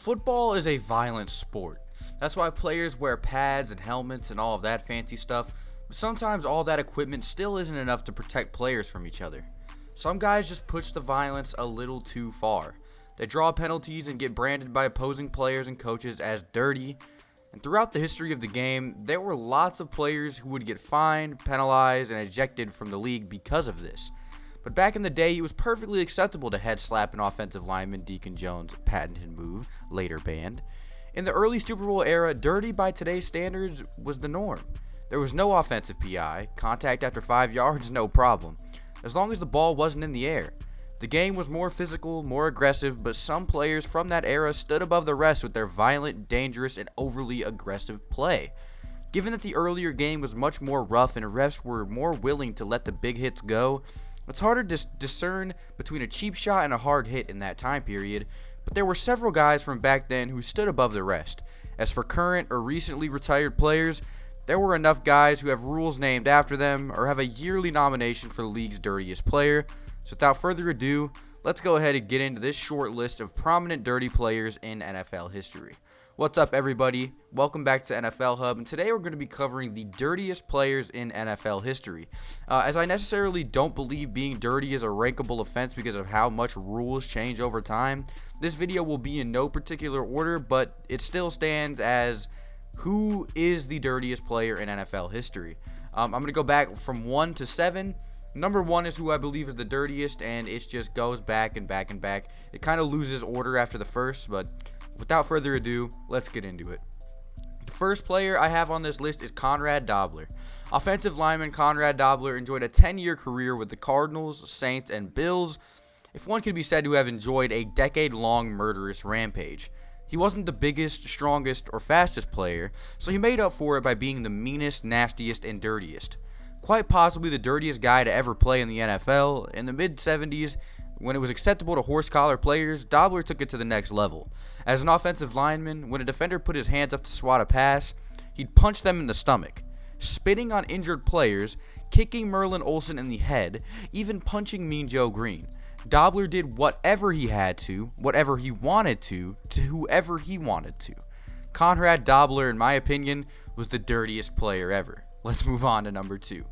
Football is a violent sport. That's why players wear pads and helmets and all of that fancy stuff, but sometimes all that equipment still isn't enough to protect players from each other. Some guys just push the violence a little too far. They draw penalties and get branded by opposing players and coaches as dirty. And throughout the history of the game, there were lots of players who would get fined, penalized, and ejected from the league because of this. But back in the day, it was perfectly acceptable to head slap an offensive lineman, Deacon Jones' patented move, later banned. In the early Super Bowl era, dirty by today's standards was the norm. There was no offensive PI, contact after 5 yards, no problem, as long as the ball wasn't in the air. The game was more physical, more aggressive, but some players from that era stood above the rest with their violent, dangerous, and overly aggressive play. Given that the earlier game was much more rough and refs were more willing to let the big hits go, it's harder to discern between a cheap shot and a hard hit in that time period, but there were several guys from back then who stood above the rest. As for current or recently retired players, there were enough guys who have rules named after them or have a yearly nomination for the league's dirtiest player. So without further ado, let's go ahead and get into this short list of prominent dirty players in NFL history. What's up, everybody? Welcome back to NFL Hub, and today we're going to be covering the dirtiest players in NFL history. As I necessarily don't believe being dirty is a rankable offense because of how much rules change over time, this video will be in no particular order, but it still stands as who is the dirtiest player in NFL history. I'm going to go back from 1 to 7. Number 1 is who I believe is the dirtiest, and it just goes back and back and back. It kind of loses order after the first, but without further ado, let's get into it. The first player I have on this list is Konrad Dobler. Offensive lineman Konrad Dobler enjoyed a 10-year career with the Cardinals, Saints, and Bills, if one could be said to have enjoyed a decade-long murderous rampage. He wasn't the biggest, strongest, or fastest player, so he made up for it by being the meanest, nastiest, and dirtiest. Quite possibly the dirtiest guy to ever play in the NFL. In the mid-70s, when it was acceptable to horse-collar players, Dobler took it to the next level. As an offensive lineman, when a defender put his hands up to swat a pass, he'd punch them in the stomach, spitting on injured players, kicking Merlin Olsen in the head, even punching Mean Joe Green. Dobler did whatever he had to, whatever he wanted to whoever he wanted to. Konrad Dobler, in my opinion, was the dirtiest player ever. Let's move on to number 2.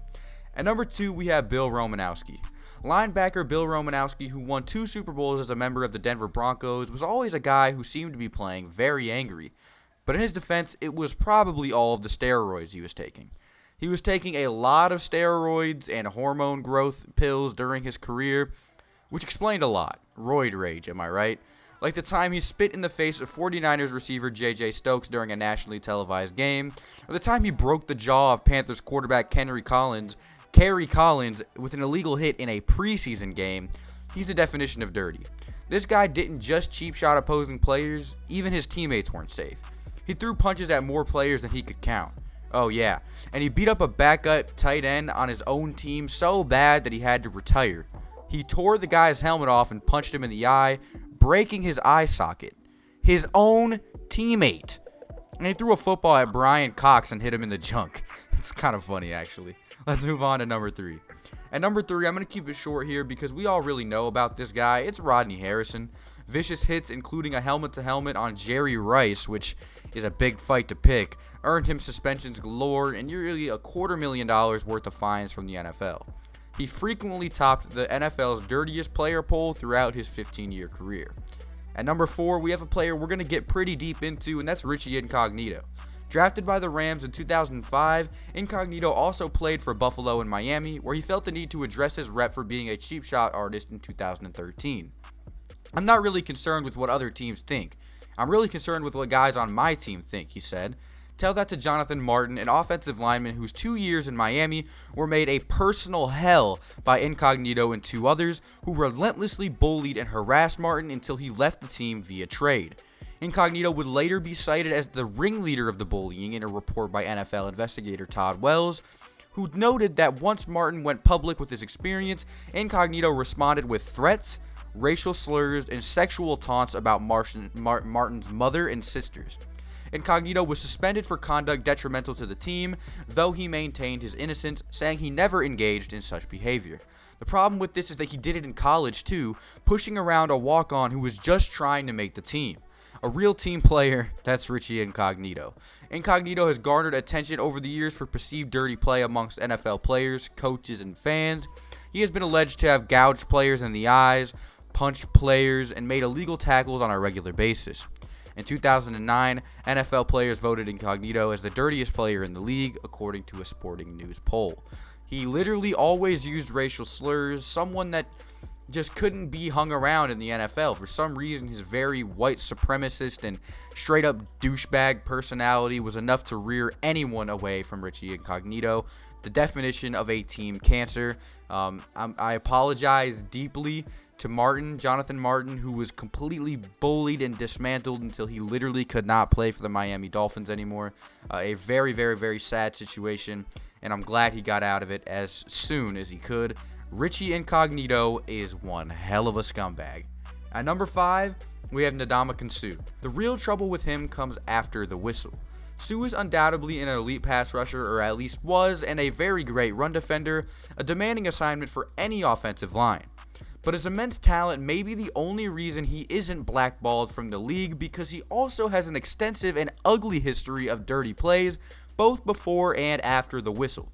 At number 2, we have Bill Romanowski. Linebacker Bill Romanowski, who won 2 Super Bowls as a member of the Denver Broncos, was always a guy who seemed to be playing very angry. But in his defense, it was probably all of the steroids he was taking. He was taking a lot of steroids and hormone growth pills during his career, which explained a lot. Roid rage, am I right? Like the time he spit in the face of 49ers receiver J.J. Stokes during a nationally televised game, or the time he broke the jaw of Panthers quarterback Kerry Collins with an illegal hit in a preseason game. He's the definition of dirty. This guy didn't just cheap shot opposing players, even his teammates weren't safe. He threw punches at more players than he could count. Oh yeah, and he beat up a backup tight end on his own team so bad that he had to retire. He tore the guy's helmet off and punched him in the eye, breaking his eye socket. His own teammate. And he threw a football at Brian Cox and hit him in the junk. It's kind of funny, actually. Let's move on to number 3. At number 3, I'm going to keep it short here because we all really know about this guy. It's Rodney Harrison. Vicious hits, including a helmet-to-helmet on Jerry Rice, which is a big fight to pick, earned him suspensions galore and nearly $250,000 worth of fines from the NFL. He frequently topped the NFL's dirtiest player poll throughout his 15-year career. At number 4, we have a player we're going to get pretty deep into, and that's Richie Incognito. Drafted by the Rams in 2005, Incognito also played for Buffalo and Miami, where he felt the need to address his rep for being a cheap shot artist in 2013. I'm not really concerned with what other teams think. I'm really concerned with what guys on my team think, he said. Tell that to Jonathan Martin, an offensive lineman whose 2 years in Miami were made a personal hell by Incognito and 2 others who relentlessly bullied and harassed Martin until he left the team via trade. Incognito would later be cited as the ringleader of the bullying in a report by NFL investigator Todd Wells, who noted that once Martin went public with his experience, Incognito responded with threats, racial slurs, and sexual taunts about Martin's mother and sisters. Incognito was suspended for conduct detrimental to the team, though he maintained his innocence, saying he never engaged in such behavior. The problem with this is that he did it in college too, pushing around a walk-on who was just trying to make the team. A real team player, that's Richie Incognito. Incognito has garnered attention over the years for perceived dirty play amongst NFL players, coaches, and fans. He has been alleged to have gouged players in the eyes, punched players, and made illegal tackles on a regular basis. In 2009, NFL players voted Incognito as the dirtiest player in the league, according to a Sporting News poll. He literally always used racial slurs, someone that just couldn't be hung around in the NFL. For some reason, his very white supremacist and straight up douchebag personality was enough to rear anyone away from Richie Incognito, the definition of a team cancer. I apologize deeply to Jonathan Martin, who was completely bullied and dismantled until he literally could not play for the Miami Dolphins anymore. A very, very, very sad situation, and I'm glad he got out of it as soon as he could. Richie Incognito is one hell of a scumbag. At number 5, we have Ndamukong Suh. The real trouble with him comes after the whistle. Suh is undoubtedly an elite pass rusher, or at least was, and a very great run defender, a demanding assignment for any offensive line. But his immense talent may be the only reason he isn't blackballed from the league, because he also has an extensive and ugly history of dirty plays, both before and after the whistle.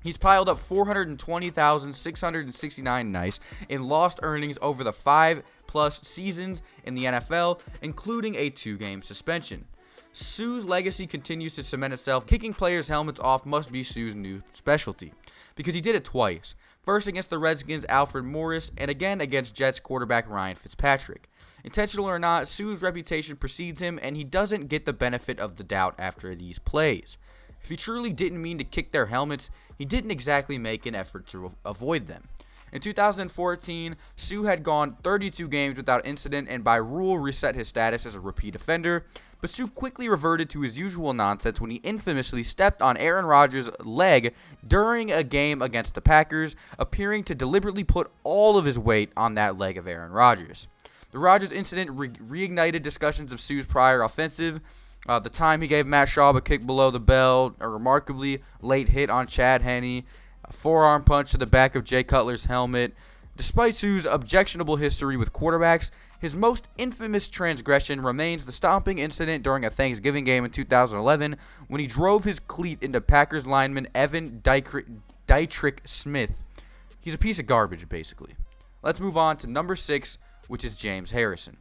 He's piled up $420,669 in lost earnings over the 5+ seasons in the NFL, including a 2-game suspension. Suh's legacy continues to cement itself. Kicking players' helmets off must be Suh's new specialty, because he did it twice. First against the Redskins' Alfred Morris, and again against Jets quarterback Ryan Fitzpatrick. Intentional or not, Suh's reputation precedes him, and he doesn't get the benefit of the doubt after these plays. If he truly didn't mean to kick their helmets, he didn't exactly make an effort to avoid them. In 2014, Suh had gone 32 games without incident and by rule reset his status as a repeat offender, but Suh quickly reverted to his usual nonsense when he infamously stepped on Aaron Rodgers' leg during a game against the Packers, appearing to deliberately put all of his weight on that leg of Aaron Rodgers. The Rodgers incident reignited discussions of Suh's prior offensive. The time he gave Matt Schaub a kick below the belt, a remarkably late hit on Chad Henne, a forearm punch to the back of Jay Cutler's helmet. Despite Suh's objectionable history with quarterbacks, his most infamous transgression remains the stomping incident during a Thanksgiving game in 2011 when he drove his cleat into Packers lineman Evan Dietrich Smith. He's a piece of garbage, basically. Let's move on to number 6, which is James Harrison.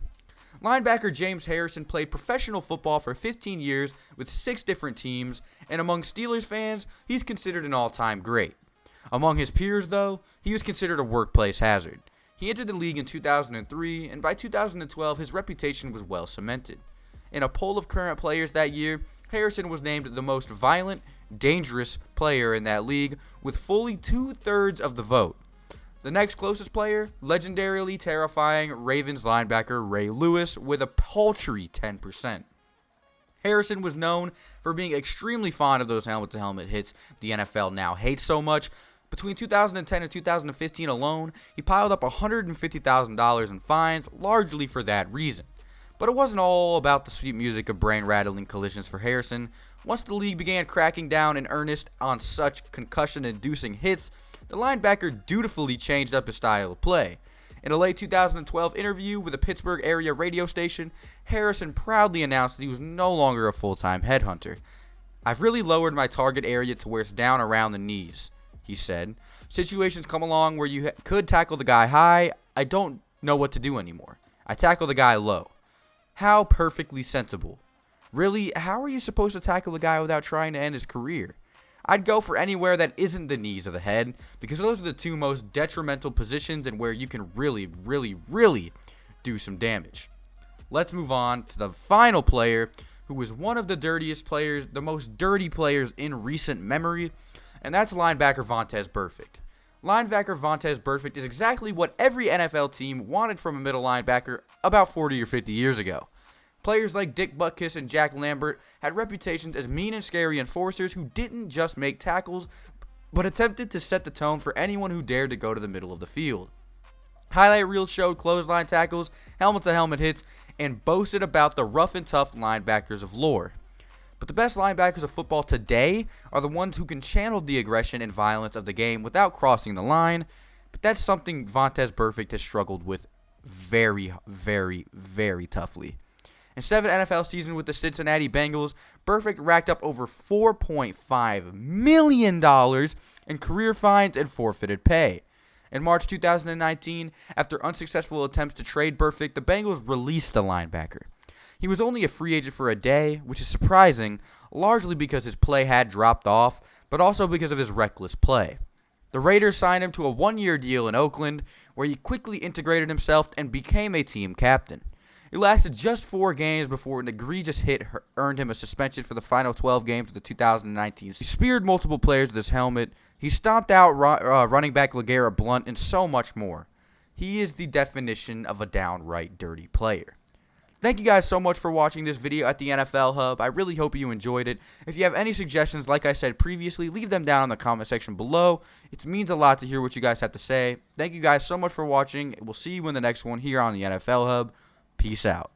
Linebacker James Harrison played professional football for 15 years with 6 different teams, and among Steelers fans, he's considered an all-time great. Among his peers, though, he was considered a workplace hazard. He entered the league in 2003, and by 2012, his reputation was well cemented. In a poll of current players that year, Harrison was named the most violent, dangerous player in that league, with fully 2/3 of the vote. The next closest player, legendarily terrifying Ravens linebacker Ray Lewis, with a paltry 10%. Harrison was known for being extremely fond of those helmet-to-helmet hits the NFL now hates so much. Between 2010 and 2015 alone, he piled up $150,000 in fines, largely for that reason. But it wasn't all about the sweet music of brain-rattling collisions for Harrison. Once the league began cracking down in earnest on such concussion-inducing hits, the linebacker dutifully changed up his style of play. In a late 2012 interview with a Pittsburgh area radio station, Harrison proudly announced that he was no longer a full-time headhunter. "I've really lowered my target area to where it's down around the knees," he said. "Situations come along where you could tackle the guy high. I don't know what to do anymore. I tackle the guy low." How perfectly sensible. Really, how are you supposed to tackle a guy without trying to end his career? I'd go for anywhere that isn't the knees or the head, because those are the two most detrimental positions and where you can really, really, really do some damage. Let's move on to the final player, who was one of the dirtiest players, the most dirty players in recent memory, and that's linebacker Vontaze Burfict. Linebacker Vontaze Burfict is exactly what every NFL team wanted from a middle linebacker about 40 or 50 years ago. Players like Dick Butkus and Jack Lambert had reputations as mean and scary enforcers who didn't just make tackles, but attempted to set the tone for anyone who dared to go to the middle of the field. Highlight reels showed clothesline tackles, helmet-to-helmet hits, and boasted about the rough and tough linebackers of lore. But the best linebackers of football today are the ones who can channel the aggression and violence of the game without crossing the line, but that's something Vontaze Burfict has struggled with very, very, very toughly. In 7 NFL seasons with the Cincinnati Bengals, Burfict racked up over $4.5 million in career fines and forfeited pay. In March 2019, after unsuccessful attempts to trade Burfict, the Bengals released the linebacker. He was only a free agent for a day, which is surprising, largely because his play had dropped off, but also because of his reckless play. The Raiders signed him to a 1-year deal in Oakland, where he quickly integrated himself and became a team captain. It lasted just 4 games before an egregious hit earned him a suspension for the final 12 games of the 2019 season. He speared multiple players with his helmet. He stomped out running back LeGarrette Blount and so much more. He is the definition of a downright dirty player. Thank you guys so much for watching this video at the NFL Hub. I really hope you enjoyed it. If you have any suggestions, like I said previously, leave them down in the comment section below. It means a lot to hear what you guys have to say. Thank you guys so much for watching. We'll see you in the next one here on the NFL Hub. Peace out.